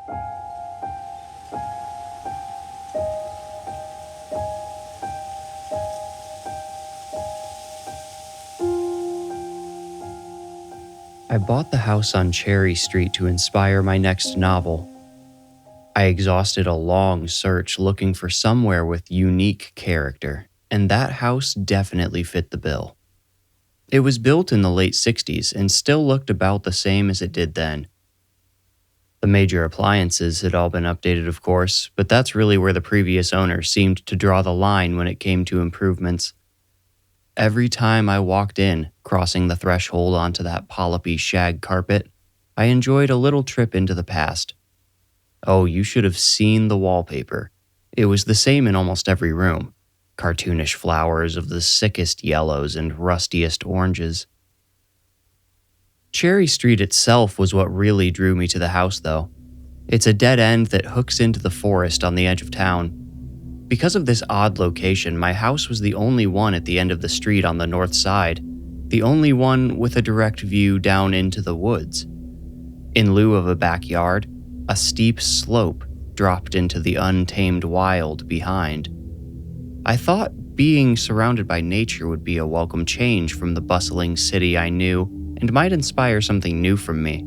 I bought the house on Cherry Street to inspire my next novel. I exhausted a long search looking for somewhere with unique character, and that house definitely fit the bill. It was built in the late 60s and still looked about the same as it did then. The major appliances had all been updated, of course, but that's really where the previous owner seemed to draw the line when it came to improvements. Every time I walked in, crossing the threshold onto that polypy shag carpet, I enjoyed a little trip into the past. Oh, you should have seen the wallpaper. It was the same in almost every room. Cartoonish flowers of the sickest yellows and rustiest oranges. Cherry Street itself was what really drew me to the house, though. It's a dead end that hooks into the forest on the edge of town. Because of this odd location, my house was the only one at the end of the street on the north side, the only one with a direct view down into the woods. In lieu of a backyard, a steep slope dropped into the untamed wild behind. I thought being surrounded by nature would be a welcome change from the bustling city I knew and might inspire something new from me.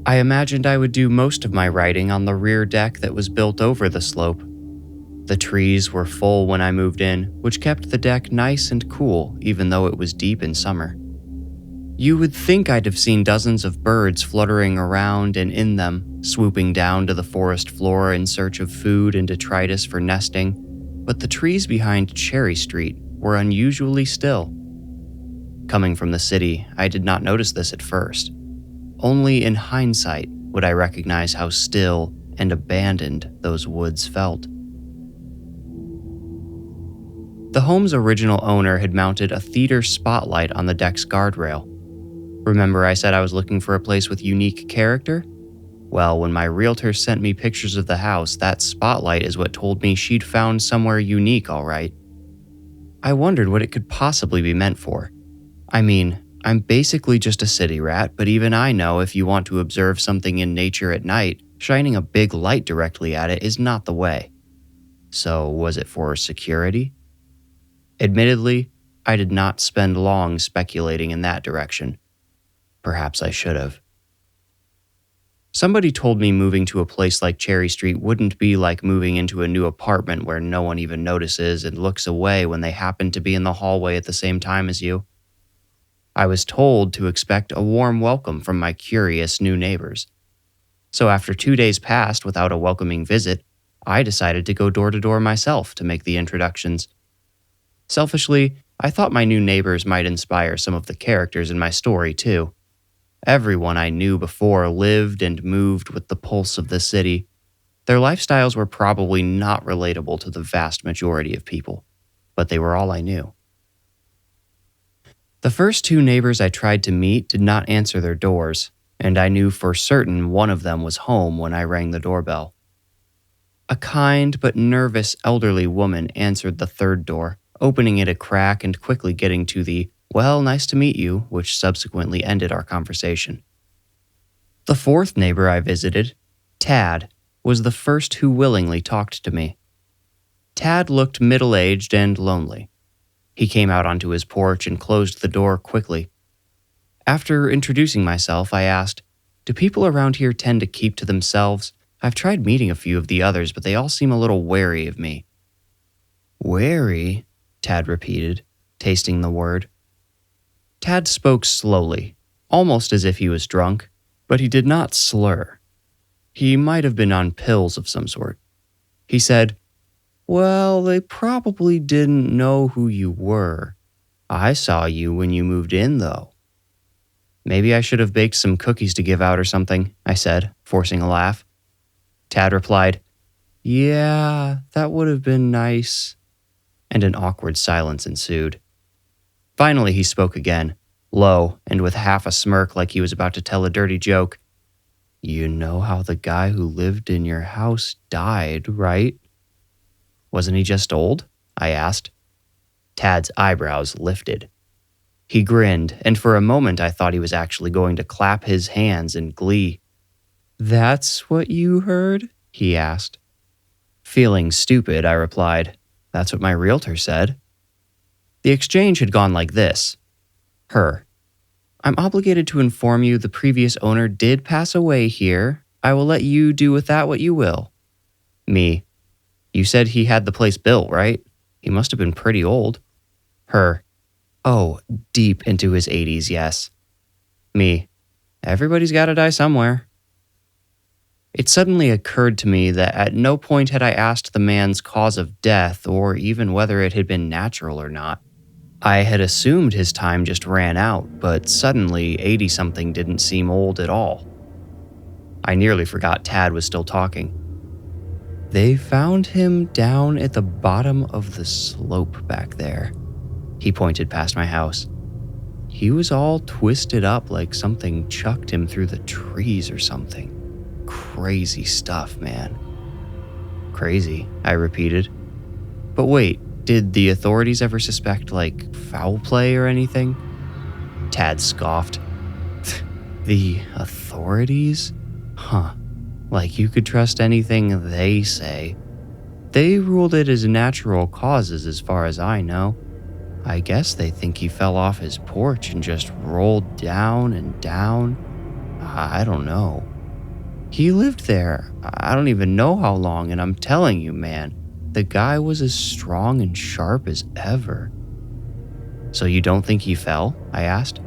I imagined I would do most of my writing on the rear deck that was built over the slope. The trees were full when I moved in, which kept the deck nice and cool even though it was deep in summer. You would think I'd have seen dozens of birds fluttering around and in them, swooping down to the forest floor in search of food and detritus for nesting, but the trees behind Cherry Street were unusually still. Coming from the city, I did not notice this at first. Only in hindsight would I recognize how still and abandoned those woods felt. The home's original owner had mounted a theater spotlight on the deck's guardrail. Remember I said I was looking for a place with unique character? Well, when my realtor sent me pictures of the house, that spotlight is what told me she'd found somewhere unique, all right. I wondered what it could possibly be meant for. I mean, I'm basically just a city rat, but even I know if you want to observe something in nature at night, shining a big light directly at it is not the way. So, was it for security? Admittedly, I did not spend long speculating in that direction. Perhaps I should have. Somebody told me moving to a place like Cherry Street wouldn't be like moving into a new apartment where no one even notices and looks away when they happen to be in the hallway at the same time as you. I was told to expect a warm welcome from my curious new neighbors. So after 2 days passed without a welcoming visit, I decided to go door to door myself to make the introductions. Selfishly, I thought my new neighbors might inspire some of the characters in my story too. Everyone I knew before lived and moved with the pulse of the city. Their lifestyles were probably not relatable to the vast majority of people, but they were all I knew. The first 2 neighbors I tried to meet did not answer their doors, and I knew for certain one of them was home when I rang the doorbell. A kind but nervous elderly woman answered the third door, opening it a crack and quickly getting to the "well, nice to meet you," which subsequently ended our conversation. The fourth neighbor I visited, Tad, was the first who willingly talked to me. Tad looked middle-aged and lonely. He came out onto his porch and closed the door quickly. After introducing myself, I asked, "Do people around here tend to keep to themselves? I've tried meeting a few of the others, but they all seem a little wary of me." "Wary?" Tad repeated, tasting the word. Tad spoke slowly, almost as if he was drunk, but he did not slur. He might have been on pills of some sort. He said, "Well, they probably didn't know who you were. I saw you when you moved in, though." "Maybe I should have baked some cookies to give out or something," I said, forcing a laugh. Tad replied, "Yeah, that would have been nice." And an awkward silence ensued. Finally, he spoke again, low and with half a smirk like he was about to tell a dirty joke. "You know how the guy who lived in your house died, right?" "Wasn't he just old?" I asked. Tad's eyebrows lifted. He grinned, and for a moment I thought he was actually going to clap his hands in glee. "That's what you heard?" he asked. Feeling stupid, I replied, "That's what my realtor said." The exchange had gone like this. Her: "I'm obligated to inform you the previous owner did pass away here. I will let you do with that what you will." Me: "You said he had the place built, right? He must have been pretty old." Her: "Oh, deep into his 80s, yes." Me: "Everybody's got to die somewhere." It suddenly occurred to me that at no point had I asked the man's cause of death or even whether it had been natural or not. I had assumed his time just ran out, but suddenly 80-something didn't seem old at all. I nearly forgot Tad was still talking. "They found him down at the bottom of the slope back there." He pointed past my house. "He was all twisted up like something chucked him through the trees or something. Crazy stuff, man." "Crazy," I repeated. "But wait, did the authorities ever suspect, like, foul play or anything?" Tad scoffed. "The authorities? Huh. Like you could trust anything they say. They ruled it as natural causes as far as I know. I guess they think he fell off his porch and just rolled down and down. I don't know. He lived there, I don't even know how long, and I'm telling you, man, the guy was as strong and sharp as ever." "So you don't think he fell?" I asked.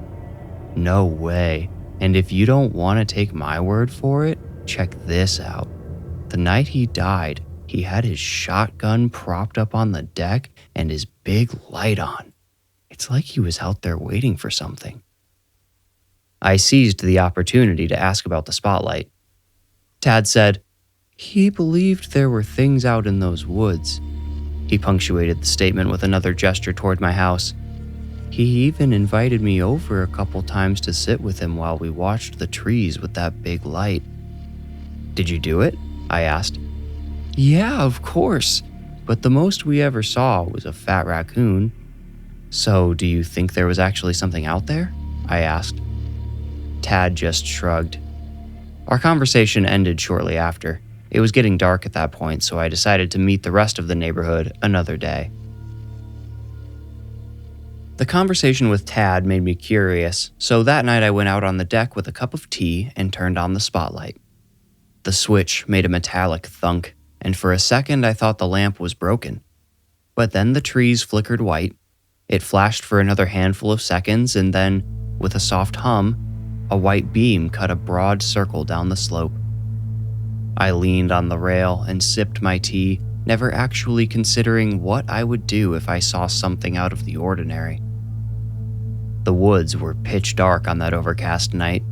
"No way. And if you don't want to take my word for it, check this out. The night he died, he had his shotgun propped up on the deck and his big light on. It's like he was out there waiting for something." I seized the opportunity to ask about the spotlight. Tad said, "He believed there were things out in those woods." He punctuated the statement with another gesture toward my house. "He even invited me over a couple times to sit with him while we watched the trees with that big light." "Did you do it?" I asked. "Yeah, of course. But the most we ever saw was a fat raccoon." "So do you think there was actually something out there?" I asked. Tad just shrugged. Our conversation ended shortly after. It was getting dark at that point, so I decided to meet the rest of the neighborhood another day. The conversation with Tad made me curious, so that night I went out on the deck with a cup of tea and turned on the spotlight. The switch made a metallic thunk, and for a second I thought the lamp was broken. But then the trees flickered white. It flashed for another handful of seconds, and then, with a soft hum, a white beam cut a broad circle down the slope. I leaned on the rail and sipped my tea, never actually considering what I would do if I saw something out of the ordinary. The woods were pitch dark on that overcast night.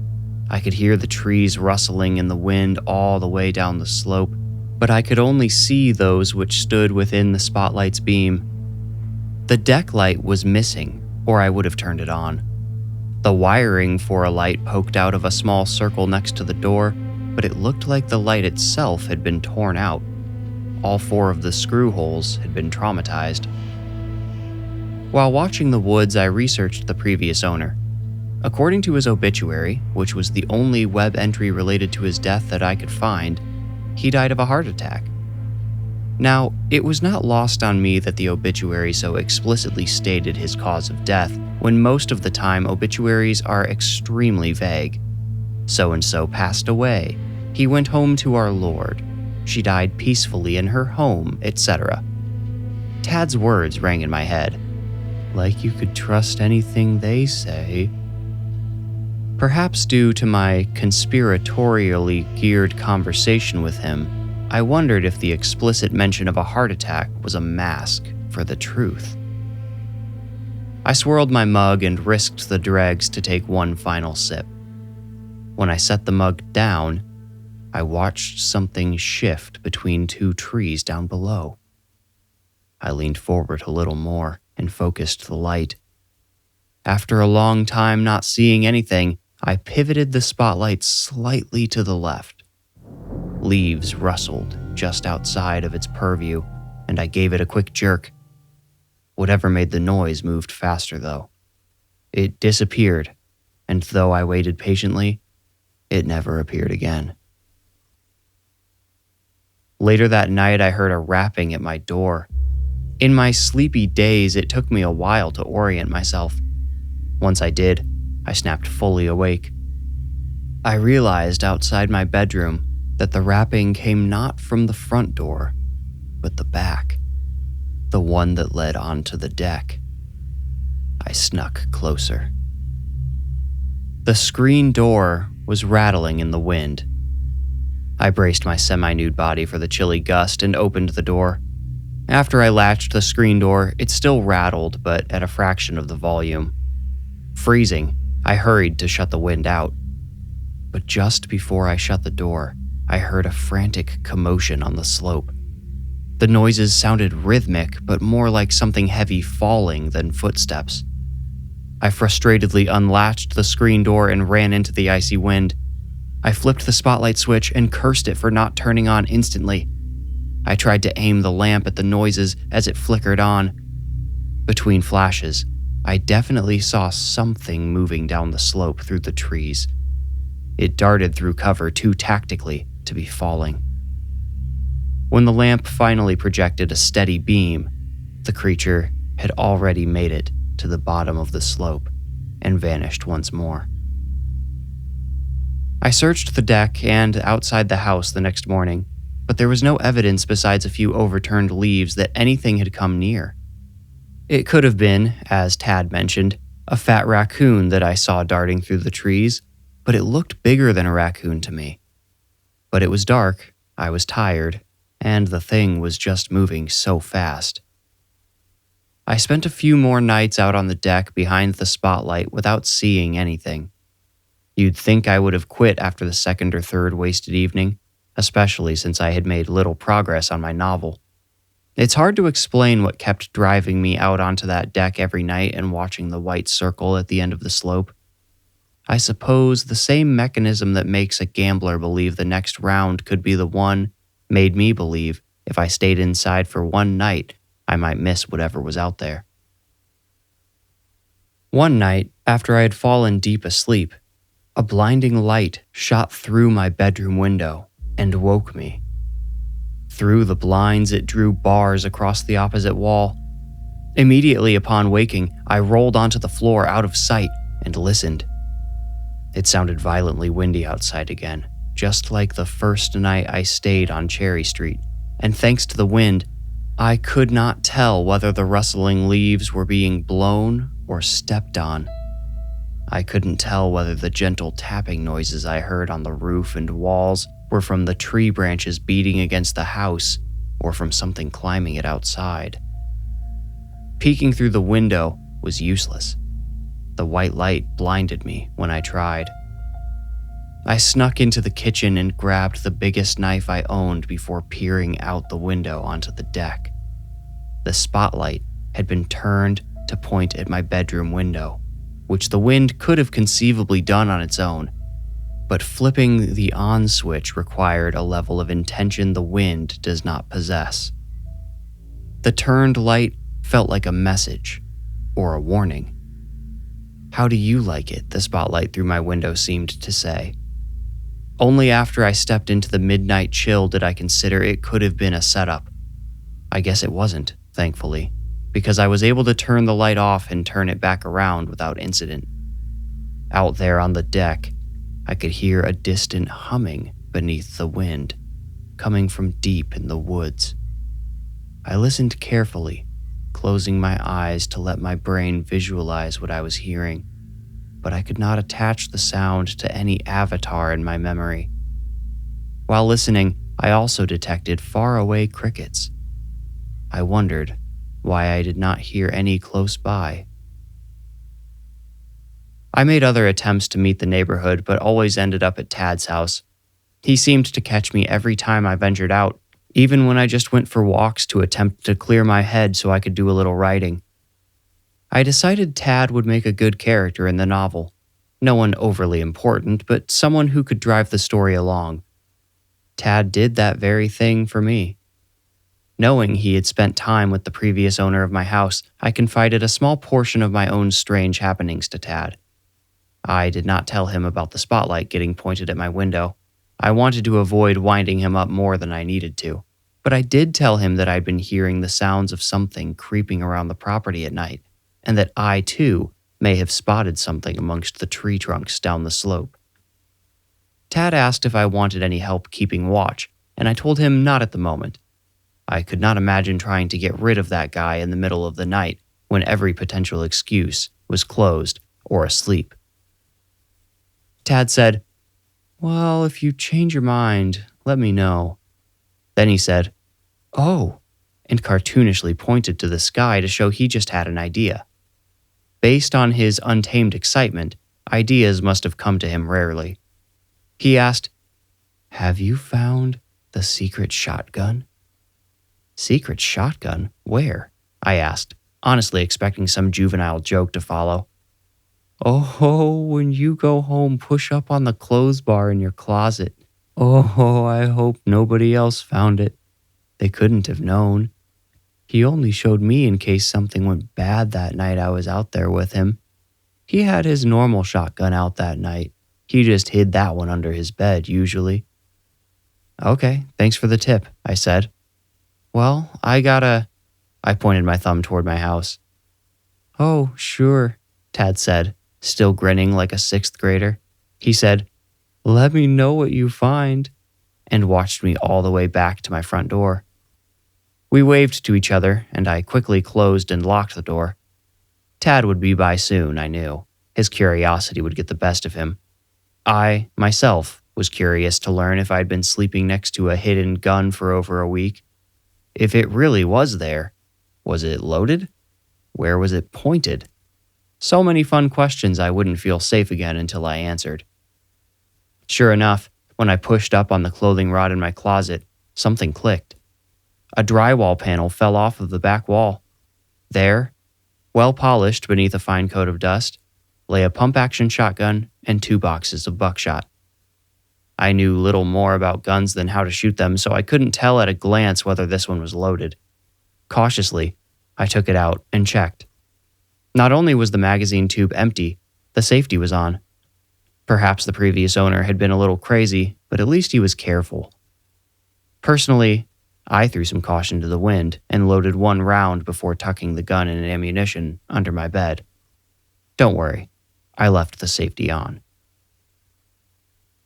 I could hear the trees rustling in the wind all the way down the slope, but I could only see those which stood within the spotlight's beam. The deck light was missing, or I would have turned it on. The wiring for a light poked out of a small circle next to the door, but it looked like the light itself had been torn out. All 4 of the screw holes had been traumatized. While watching the woods, I researched the previous owner. According to his obituary, which was the only web entry related to his death that I could find, he died of a heart attack. Now, it was not lost on me that the obituary so explicitly stated his cause of death, when most of the time obituaries are extremely vague. So-and-so passed away. He went home to our Lord. She died peacefully in her home, etc. Tad's words rang in my head. Like you could trust anything they say. Perhaps due to my conspiratorially geared conversation with him, I wondered if the explicit mention of a heart attack was a mask for the truth. I swirled my mug and risked the dregs to take one final sip. When I set the mug down, I watched something shift between 2 trees down below. I leaned forward a little more and focused the light. After a long time not seeing anything, I pivoted the spotlight slightly to the left. Leaves rustled just outside of its purview, and I gave it a quick jerk. Whatever made the noise moved faster, though. It disappeared, and though I waited patiently, it never appeared again. Later that night, I heard a rapping at my door. In my sleepy daze, it took me a while to orient myself. Once I did, I snapped fully awake. I realized outside my bedroom that the rapping came not from the front door, but the back, the one that led onto the deck. I snuck closer. The screen door was rattling in the wind. I braced my semi-nude body for the chilly gust and opened the door. After I latched the screen door, it still rattled, but at a fraction of the volume. Freezing, I hurried to shut the wind out. But just before I shut the door, I heard a frantic commotion on the slope. The noises sounded rhythmic, but more like something heavy falling than footsteps. I frustratedly unlatched the screen door and ran into the icy wind. I flipped the spotlight switch and cursed it for not turning on instantly. I tried to aim the lamp at the noises as it flickered on. Between flashes, I definitely saw something moving down the slope through the trees. It darted through cover too tactically to be falling. When the lamp finally projected a steady beam, the creature had already made it to the bottom of the slope and vanished once more. I searched the deck and outside the house the next morning, but there was no evidence besides a few overturned leaves that anything had come near. It could have been, as Tad mentioned, a fat raccoon that I saw darting through the trees, but it looked bigger than a raccoon to me. But it was dark, I was tired, and the thing was just moving so fast. I spent a few more nights out on the deck behind the spotlight without seeing anything. You'd think I would have quit after the second or third wasted evening, especially since I had made little progress on my novel. It's hard to explain what kept driving me out onto that deck every night and watching the white circle at the end of the slope. I suppose the same mechanism that makes a gambler believe the next round could be the one made me believe if I stayed inside for one night, I might miss whatever was out there. One night, after I had fallen deep asleep, a blinding light shot through my bedroom window and woke me. Through the blinds, it drew bars across the opposite wall. Immediately upon waking, I rolled onto the floor out of sight and listened. It sounded violently windy outside again, just like the first night I stayed on Cherry Street, and thanks to the wind, I could not tell whether the rustling leaves were being blown or stepped on. I couldn't tell whether the gentle tapping noises I heard on the roof and walls were from the tree branches beating against the house or from something climbing it outside. Peeking through the window was useless. The white light blinded me when I tried. I snuck into the kitchen and grabbed the biggest knife I owned before peering out the window onto the deck. The spotlight had been turned to point at my bedroom window, which the wind could have conceivably done on its own, but flipping the on switch required a level of intention the wind does not possess. The turned light felt like a message or a warning. "How do you like it?" the spotlight through my window seemed to say. Only after I stepped into the midnight chill did I consider it could have been a setup. I guess it wasn't, thankfully, because I was able to turn the light off and turn it back around without incident. Out there on the deck, I could hear a distant humming beneath the wind, coming from deep in the woods. I listened carefully, closing my eyes to let my brain visualize what I was hearing, but I could not attach the sound to any avatar in my memory. While listening, I also detected faraway crickets. I wondered why I did not hear any close by. I made other attempts to meet the neighborhood, but always ended up at Tad's house. He seemed to catch me every time I ventured out, even when I just went for walks to attempt to clear my head so I could do a little writing. I decided Tad would make a good character in the novel. No one overly important, but someone who could drive the story along. Tad did that very thing for me. Knowing he had spent time with the previous owner of my house, I confided a small portion of my own strange happenings to Tad. I did not tell him about the spotlight getting pointed at my window. I wanted to avoid winding him up more than I needed to. But I did tell him that I'd been hearing the sounds of something creeping around the property at night, and that I, too, may have spotted something amongst the tree trunks down the slope. Tad asked if I wanted any help keeping watch, and I told him not at the moment. I could not imagine trying to get rid of that guy in the middle of the night when every potential excuse was closed or asleep. Tad said, "Well, if you change your mind, let me know." Then he said, "Oh," and cartoonishly pointed to the sky to show he just had an idea. Based on his untamed excitement, ideas must have come to him rarely. He asked, "Have you found the secret shotgun?" "Secret shotgun? Where?" I asked, honestly expecting some juvenile joke to follow. "Oh, when you go home, push up on the clothes bar in your closet. Oh, I hope nobody else found it. They couldn't have known. He only showed me in case something went bad that night I was out there with him. He had his normal shotgun out that night. He just hid that one under his bed, usually." "Okay, thanks for the tip," I said. "Well, I pointed my thumb toward my house. "Oh, sure," Tad said, still grinning like a sixth grader. He said, "Let me know what you find," and watched me all the way back to my front door. We waved to each other, and I quickly closed and locked the door. Tad would be by soon, I knew. His curiosity would get the best of him. I, myself, was curious to learn if I'd been sleeping next to a hidden gun for over a week. If it really was there, was it loaded? Where was it pointed? So many fun questions I wouldn't feel safe again until I answered. Sure enough, when I pushed up on the clothing rod in my closet, something clicked. A drywall panel fell off of the back wall. There, well polished beneath a fine coat of dust, lay a pump-action shotgun and 2 boxes of buckshot. I knew little more about guns than how to shoot them, so I couldn't tell at a glance whether this one was loaded. Cautiously, I took it out and checked. Not only was the magazine tube empty, the safety was on. Perhaps the previous owner had been a little crazy, but at least he was careful. Personally, I threw some caution to the wind and loaded 1 round before tucking the gun and ammunition under my bed. Don't worry, I left the safety on.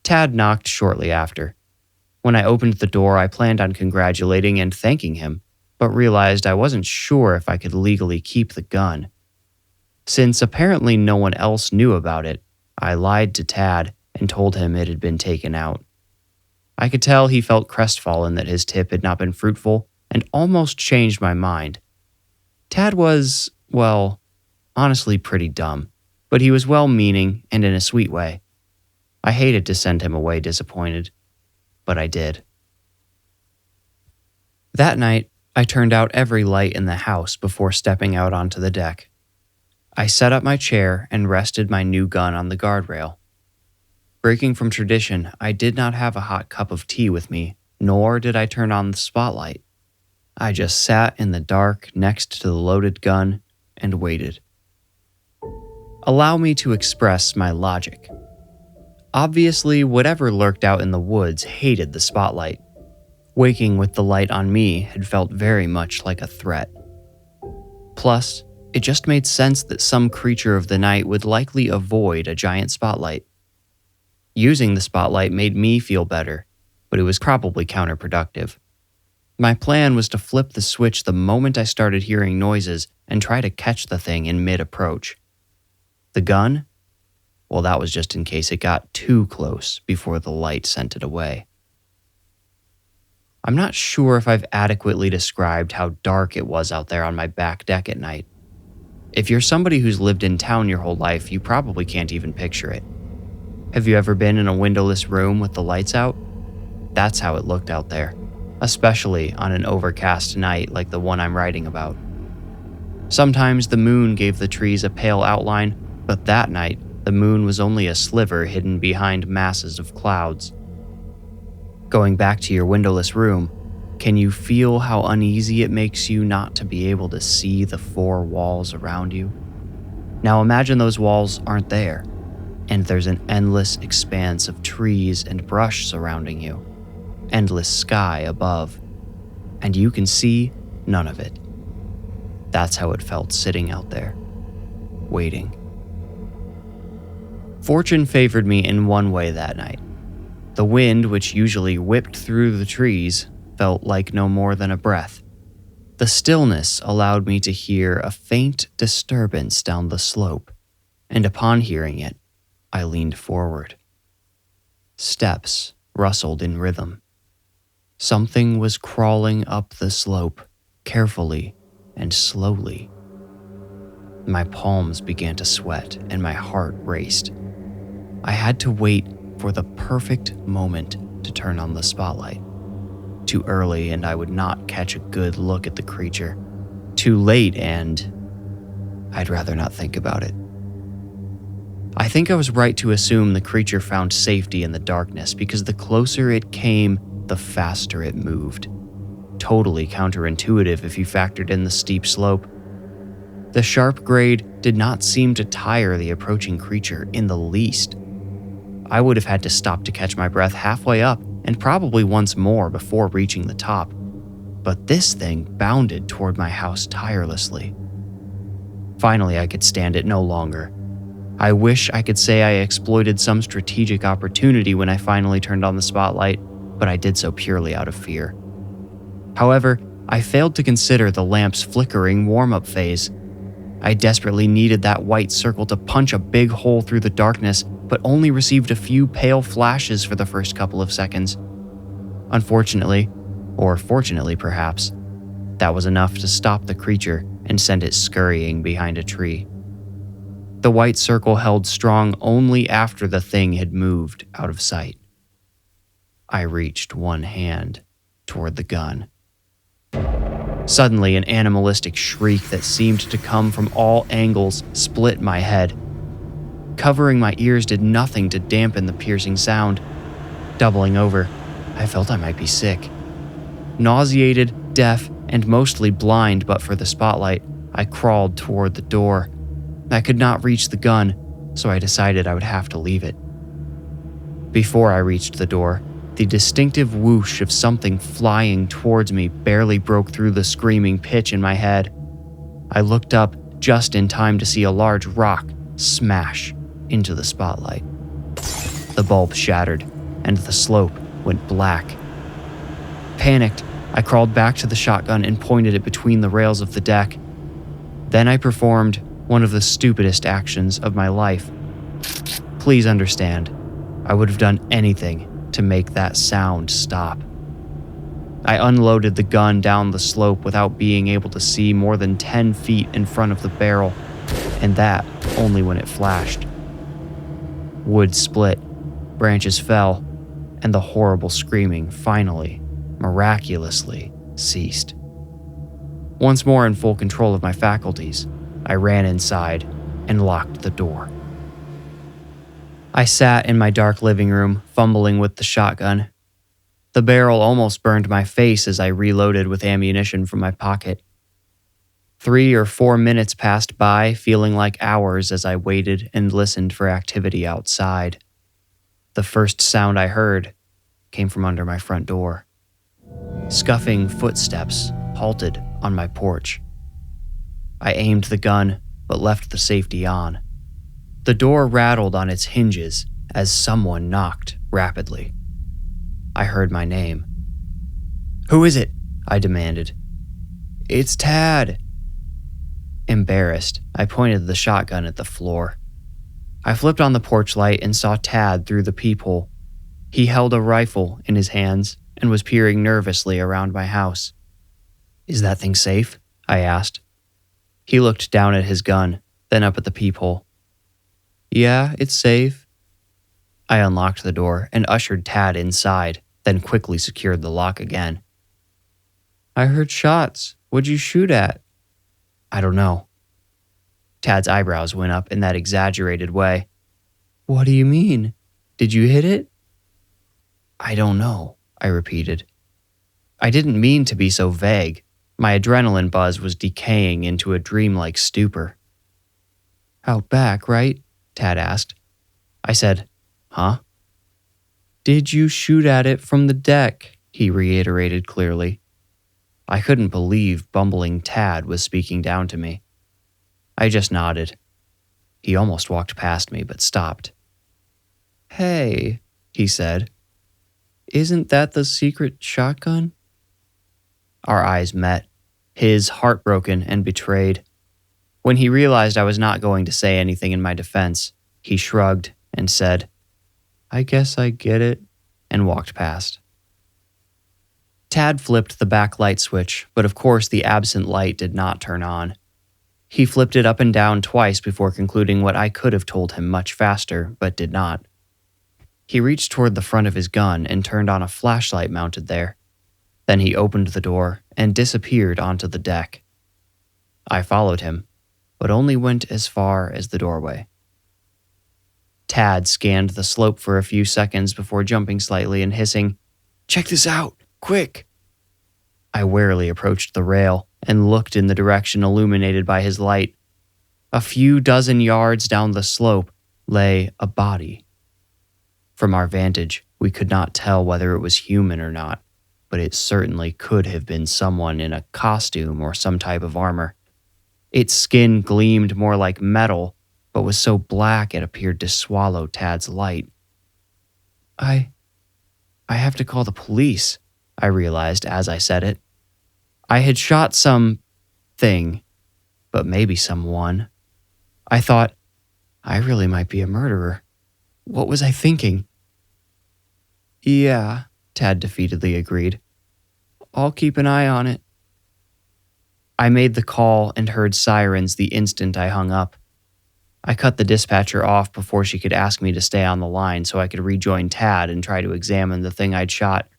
Tad knocked shortly after. When I opened the door, I planned on congratulating and thanking him, but realized I wasn't sure if I could legally keep the gun. Since apparently no one else knew about it, I lied to Tad and told him it had been taken out. I could tell he felt crestfallen that his tip had not been fruitful and almost changed my mind. Tad was, well, honestly pretty dumb, but he was well-meaning and in a sweet way. I hated to send him away disappointed, but I did. That night, I turned out every light in the house before stepping out onto the deck. I set up my chair and rested my new gun on the guardrail. Breaking from tradition, I did not have a hot cup of tea with me, nor did I turn on the spotlight. I just sat in the dark next to the loaded gun and waited. Allow me to express my logic. Obviously, whatever lurked out in the woods hated the spotlight. Waking with the light on me had felt very much like a threat. Plus, it just made sense that some creature of the night would likely avoid a giant spotlight. Using the spotlight made me feel better, but it was probably counterproductive. My plan was to flip the switch the moment I started hearing noises and try to catch the thing in mid-approach. The gun? Well, that was just in case it got too close before the light sent it away. I'm not sure if I've adequately described how dark it was out there on my back deck at night. If you're somebody who's lived in town your whole life, you probably can't even picture it. Have you ever been in a windowless room with the lights out? That's how it looked out there, especially on an overcast night like the one I'm writing about. Sometimes the moon gave the trees a pale outline, but that night, the moon was only a sliver hidden behind masses of clouds. Going back to your windowless room, can you feel how uneasy it makes you not to be able to see the 4 walls around you? Now imagine those walls aren't there, and there's an endless expanse of trees and brush surrounding you, endless sky above. and you can see none of it. That's how it felt sitting out there, waiting. Fortune favored me in one way that night. The wind, which usually whipped through the trees, felt like no more than a breath. The stillness allowed me to hear a faint disturbance down the slope, and upon hearing it, I leaned forward. Steps rustled in rhythm. Something was crawling up the slope, carefully and slowly. My palms began to sweat and my heart raced. I had to wait for the perfect moment to turn on the spotlight. Too early and I would not catch a good look at the creature. Too late and I'd rather not think about it. I think I was right to assume the creature found safety in the darkness because the closer it came, the faster it moved. Totally counterintuitive if you factored in the steep slope. The sharp grade did not seem to tire the approaching creature in the least. I would have had to stop to catch my breath halfway up and probably once more before reaching the top. But this thing bounded toward my house tirelessly. Finally, I could stand it no longer. I wish I could say I exploited some strategic opportunity when I finally turned on the spotlight, but I did so purely out of fear. However, I failed to consider the lamp's flickering warm-up phase. I desperately needed that white circle to punch a big hole through the darkness, but only received a few pale flashes for the first couple of seconds. Unfortunately, or fortunately perhaps, that was enough to stop the creature and send it scurrying behind a tree. The white circle held strong only after the thing had moved out of sight. I reached one hand toward the gun. Suddenly, an animalistic shriek that seemed to come from all angles split my head. Covering my ears did nothing to dampen the piercing sound. Doubling over, I felt I might be sick. Nauseated, deaf, and mostly blind but for the spotlight, I crawled toward the door. I could not reach the gun, so I decided I would have to leave it. Before I reached the door, the distinctive whoosh of something flying towards me barely broke through the screaming pitch in my head. I looked up just in time to see a large rock smash into the spotlight. The bulb shattered, and the slope went black. Panicked, I crawled back to the shotgun and pointed it between the rails of the deck. Then I performed one of the stupidest actions of my life. Please understand, I would have done anything to make that sound stop. I unloaded the gun down the slope without being able to see more than 10 feet in front of the barrel, and that only when it flashed. Wood split, branches fell, and the horrible screaming finally, miraculously, ceased. Once more in full control of my faculties, I ran inside and locked the door. I sat in my dark living room, fumbling with the shotgun. The barrel almost burned my face as I reloaded with ammunition from my pocket. 3 or 4 minutes passed by, feeling like hours as I waited and listened for activity outside. The first sound I heard came from under my front door. Scuffing footsteps halted on my porch. I aimed the gun, but left the safety on. The door rattled on its hinges as someone knocked rapidly. I heard my name. "Who is it?" I demanded. "It's Tad." Embarrassed, I pointed the shotgun at the floor. I flipped on the porch light and saw Tad through the peephole. He held a rifle in his hands and was peering nervously around my house. "Is that thing safe?" I asked. He looked down at his gun, then up at the peephole. "Yeah, it's safe." I unlocked the door and ushered Tad inside, then quickly secured the lock again. "I heard shots. What'd you shoot at?" "I don't know." Tad's eyebrows went up in that exaggerated way. "What do you mean? Did you hit it?" "I don't know," I repeated. I didn't mean to be so vague. My adrenaline buzz was decaying into a dreamlike stupor. "Out back, right?" Tad asked. I said, "Huh?" "Did you shoot at it from the deck?" he reiterated clearly. I couldn't believe bumbling Tad was speaking down to me. I just nodded. He almost walked past me, but stopped. "Hey," he said. "Isn't that the secret shotgun?" Our eyes met, his heartbroken and betrayed. When he realized I was not going to say anything in my defense, he shrugged and said, "I guess I get it," and walked past. Tad flipped the back light switch, but of course the absent light did not turn on. He flipped it up and down twice before concluding what I could have told him much faster, but did not. He reached toward the front of his gun and turned on a flashlight mounted there. Then he opened the door and disappeared onto the deck. I followed him, but only went as far as the doorway. Tad scanned the slope for a few seconds before jumping slightly and hissing, "Check this out, quick!" I warily approached the rail and looked in the direction illuminated by his light. A few dozen yards down the slope lay a body. From our vantage, we could not tell whether it was human or not, but it certainly could have been someone in a costume or some type of armor. Its skin gleamed more like metal, but was so black it appeared to swallow Tad's light. I have to call the police," I realized as I said it. I had shot some thing, but maybe someone. I thought, I really might be a murderer. What was I thinking? "Yeah," Tad defeatedly agreed. "I'll keep an eye on it." I made the call and heard sirens the instant I hung up. I cut the dispatcher off before she could ask me to stay on the line so I could rejoin Tad and try to examine the thing I'd shot.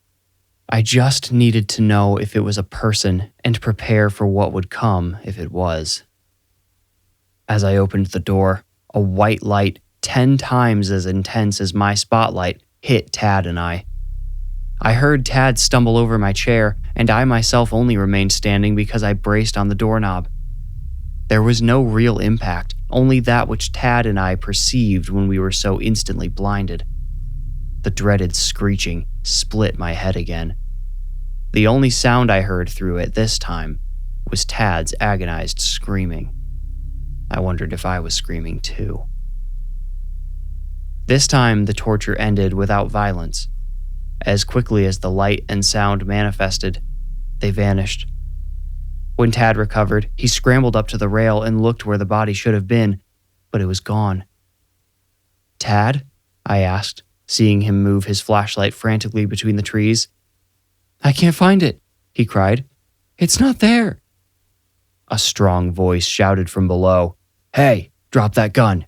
I just needed to know if it was a person and prepare for what would come if it was. As I opened the door, a white light 10 times as intense as my spotlight hit Tad and I. I heard Tad stumble over my chair, and I myself only remained standing because I braced on the doorknob. There was no real impact, only that which Tad and I perceived when we were so instantly blinded. The dreaded screeching split my head again. The only sound I heard through it this time was Tad's agonized screaming. I wondered if I was screaming too. This time, the torture ended without violence. As quickly as the light and sound manifested, they vanished. When Tad recovered, he scrambled up to the rail and looked where the body should have been, but it was gone. "Tad?" I asked, seeing him move his flashlight frantically between the trees. "I can't find it," he cried. "It's not there." A strong voice shouted from below, "Hey, drop that gun."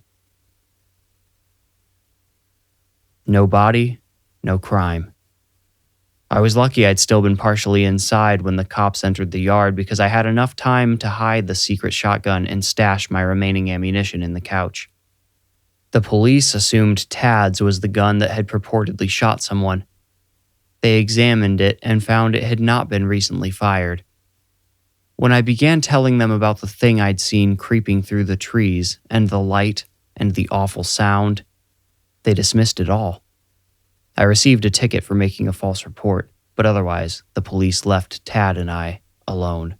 No body, no crime. I was lucky I'd still been partially inside when the cops entered the yard because I had enough time to hide the secret shotgun and stash my remaining ammunition in the couch. The police assumed Tad's was the gun that had purportedly shot someone. They examined it and found it had not been recently fired. When I began telling them about the thing I'd seen creeping through the trees and the light and the awful sound, they dismissed it all. I received a ticket for making a false report, but otherwise, the police left Tad and I alone.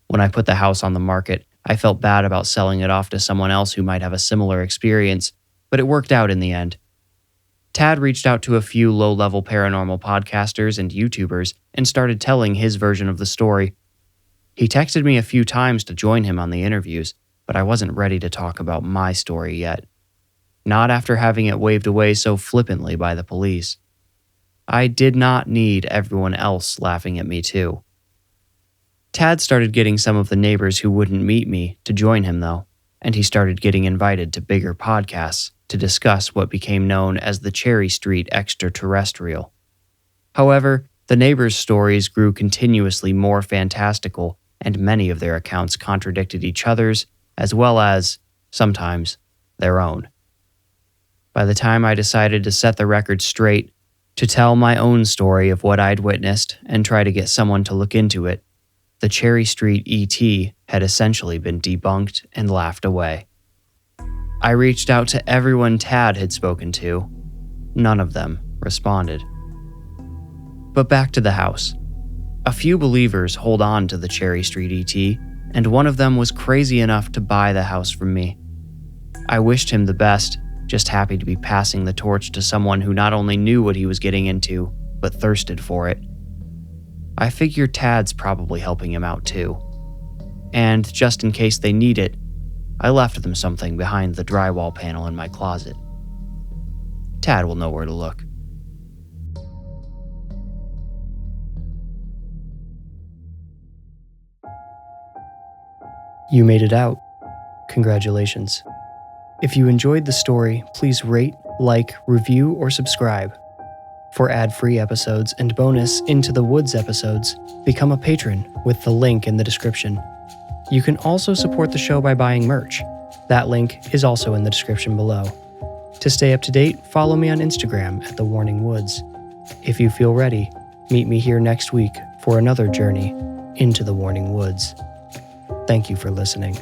When I put the house on the market, I felt bad about selling it off to someone else who might have a similar experience, but it worked out in the end. Tad reached out to a few low-level paranormal podcasters and YouTubers and started telling his version of the story. He texted me a few times to join him on the interviews, but I wasn't ready to talk about my story yet. Not after having it waved away so flippantly by the police. I did not need everyone else laughing at me too. Tad started getting some of the neighbors who wouldn't meet me to join him though, and he started getting invited to bigger podcasts to discuss what became known as the Cherry Street Extraterrestrial. However, the neighbors' stories grew continuously more fantastical, and many of their accounts contradicted each other's, as well as, sometimes, their own. By the time I decided to set the record straight, to tell my own story of what I'd witnessed and try to get someone to look into it, the Cherry Street ET had essentially been debunked and laughed away. I reached out to everyone Tad had spoken to. None of them responded. But back to the house. A few believers hold on to the Cherry Street ET, and one of them was crazy enough to buy the house from me. I wished him the best, just happy to be passing the torch to someone who not only knew what he was getting into, but thirsted for it. I figure Tad's probably helping him out too. And just in case they need it, I left them something behind the drywall panel in my closet. Tad will know where to look. You made it out. Congratulations. If you enjoyed the story, please rate, like, review, or subscribe. For ad-free episodes and bonus Into the Woods episodes, become a patron with the link in the description. You can also support the show by buying merch. That link is also in the description below. To stay up to date, follow me on Instagram at The Warning Woods. If you feel ready, meet me here next week for another journey into the Warning Woods. Thank you for listening.